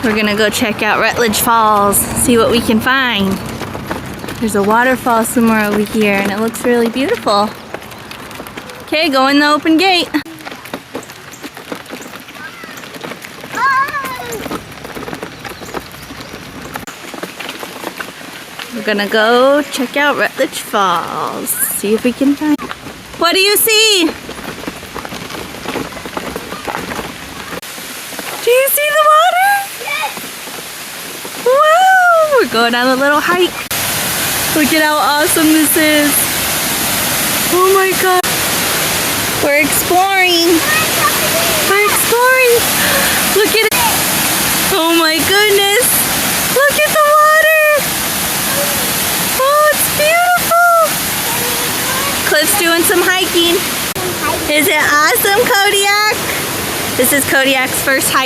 We're gonna go check out Rutledge Falls, see what we can find. There's a waterfall somewhere over here and it looks really beautiful. Okay, go in the open gate. We're gonna go check out Rutledge Falls, see if we can find. What do you see? Do you see the water? Yes. Wow, we're going on a little hike. Look at how awesome this is. Oh my God. We're exploring. We're exploring. Look at it. Oh my goodness. Look at the water. Oh, it's beautiful. Cliff's doing some hiking. Is it awesome, Kodiak? This is Kodiak's first hike.